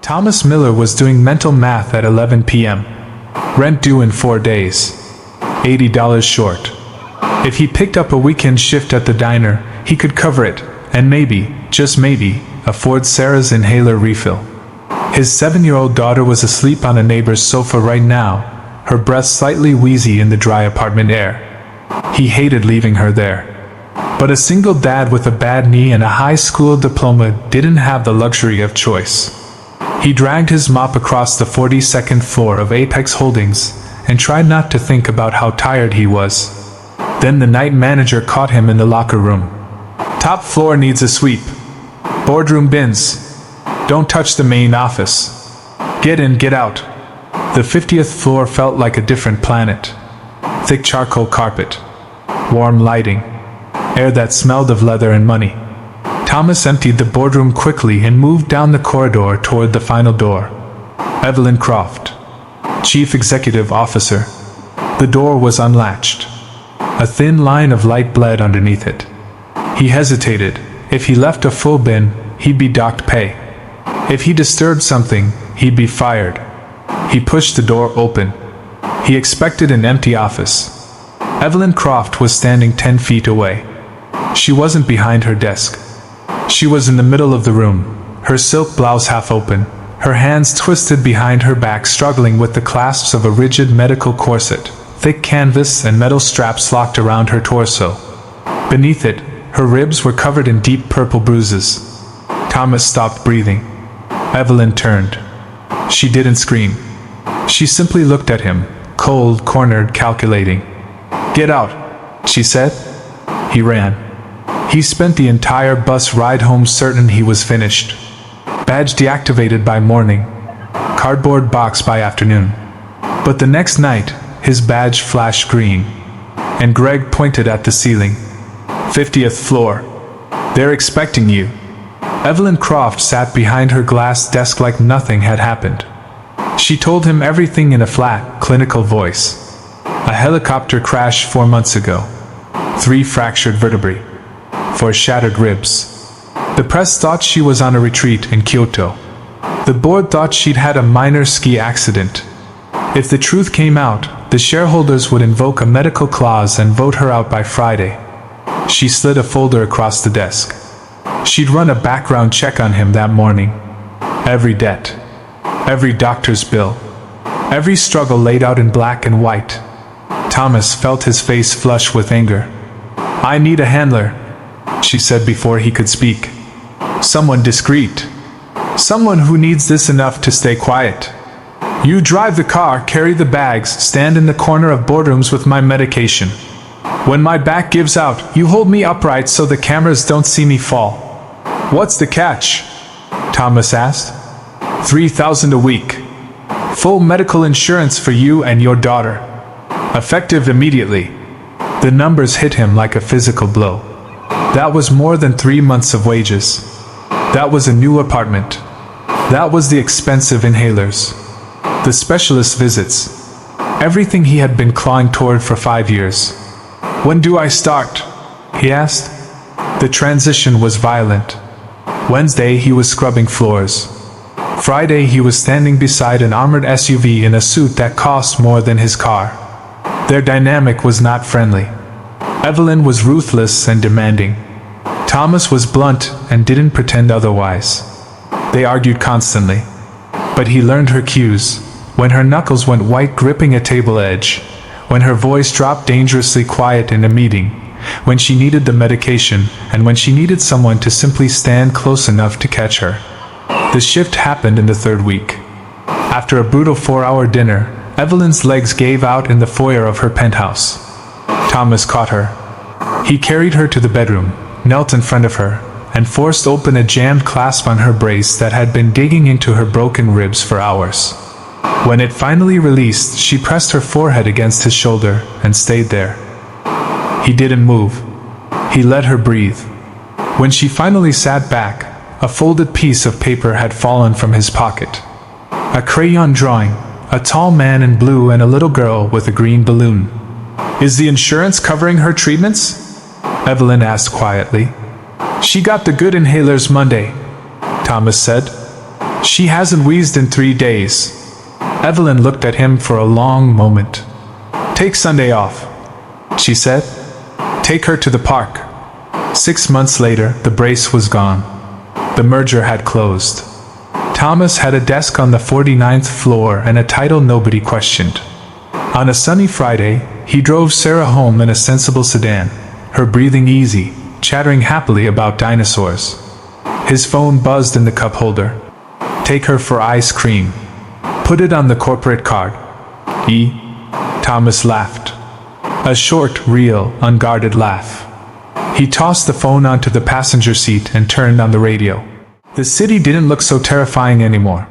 Thomas Miller was doing mental math at 11 p.m. Rent due in 4 days. $80 short. If he picked up a weekend shift at the diner, he could cover it, and maybe, just maybe, afford Sarah's inhaler refill. His 7-year-old daughter was asleep on a neighbor's sofa right now, her breath slightly wheezy in the dry apartment air. He hated leaving her there. But a single dad with a bad knee and a high school diploma didn't have the luxury of choice. He dragged his mop across the 42nd floor of Apex Holdings and tried not to think about how tired he was. Then the night manager caught him in the locker room. Top floor needs a sweep. Boardroom bins. Don't touch the main office. Get in, get out. The 50th floor felt like a different planet. Thick charcoal carpet. Warm lighting. Air that smelled of leather and money. Thomas emptied the boardroom quickly and moved down the corridor toward the final door. Evelyn Croft, Chief Executive Officer. The door was unlatched. A thin line of light bled underneath it. He hesitated. If he left a full bin, he'd be docked pay. If he disturbed something, he'd be fired. He pushed the door open. He expected an empty office. Evelyn Croft was standing 10 feet away. She wasn't behind her desk. She was in the middle of the room, her silk blouse half open, her hands twisted behind her back, struggling with the clasps of a rigid medical corset, thick canvas and metal straps locked around her torso. Beneath it, her ribs were covered in deep purple bruises. Thomas stopped breathing. Evelyn turned. She didn't scream. She simply looked at him, cold, cornered, calculating. "Get out," she said. He ran. He spent the entire bus ride home certain he was finished. Badge deactivated by morning. Cardboard box by afternoon. But the next night, his badge flashed green. And Greg pointed at the ceiling. 50th floor. "They're expecting you." Evelyn Croft sat behind her glass desk like nothing had happened. She told him everything in a flat, clinical voice. A helicopter crash 4 months ago. 3 fractured vertebrae. 4 shattered ribs. The press thought she was on a retreat in Kyoto. The board thought she'd had a minor ski accident. If the truth came out, the shareholders would invoke a medical clause and vote her out by Friday. She slid a folder across the desk. She'd run a background check on him that morning. Every debt. Every doctor's bill. Every struggle laid out in black and white. Thomas felt his face flush with anger. "I need a handler," she said before he could speak. "Someone discreet. Someone who needs this enough to stay quiet. You drive the car, carry the bags, stand in the corner of boardrooms with my medication. When my back gives out, you hold me upright so the cameras don't see me fall." "What's the catch?" Thomas asked. $3,000 a week. Full medical insurance for you and your daughter. Effective immediately. The numbers hit him like a physical blow. That was more than 3 months of wages. That was a new apartment. That was the expensive inhalers. The specialist visits. Everything he had been clawing toward for 5 years. "When do I start?" he asked. The transition was violent. Wednesday he was scrubbing floors. Friday he was standing beside an armored SUV in a suit that cost more than his car. Their dynamic was not friendly. Evelyn was ruthless and demanding. Thomas was blunt and didn't pretend otherwise. They argued constantly. But he learned her cues. When her knuckles went white gripping a table edge. When her voice dropped dangerously quiet in a meeting. When she needed the medication, and when she needed someone to simply stand close enough to catch her. The shift happened in the 3rd week. After a brutal 4-hour dinner, Evelyn's legs gave out in the foyer of her penthouse. Thomas caught her. He carried her to the bedroom, knelt in front of her, and forced open a jammed clasp on her brace that had been digging into her broken ribs for hours. When it finally released, she pressed her forehead against his shoulder and stayed there. He didn't move. He let her breathe. When she finally sat back, a folded piece of paper had fallen from his pocket. A crayon drawing, a tall man in blue and a little girl with a green balloon. "Is the insurance covering her treatments?" Evelyn asked quietly. "She got the good inhalers Monday," Thomas said. She hasn't wheezed in 3 days. Evelyn looked at him for a long moment. Take Sunday off, she said. Take her to the park. 6 months later, the brace was gone. The merger had closed. Thomas had a desk on the 49th floor and a title nobody questioned. On a sunny Friday, he drove Sarah home in a sensible sedan, her breathing easy, chattering happily about dinosaurs. His phone buzzed in the cup holder. Take her for ice cream. Put it on the corporate card. Thomas laughed. A short, real, unguarded laugh. He tossed the phone onto the passenger seat and turned on the radio. The city didn't look so terrifying anymore.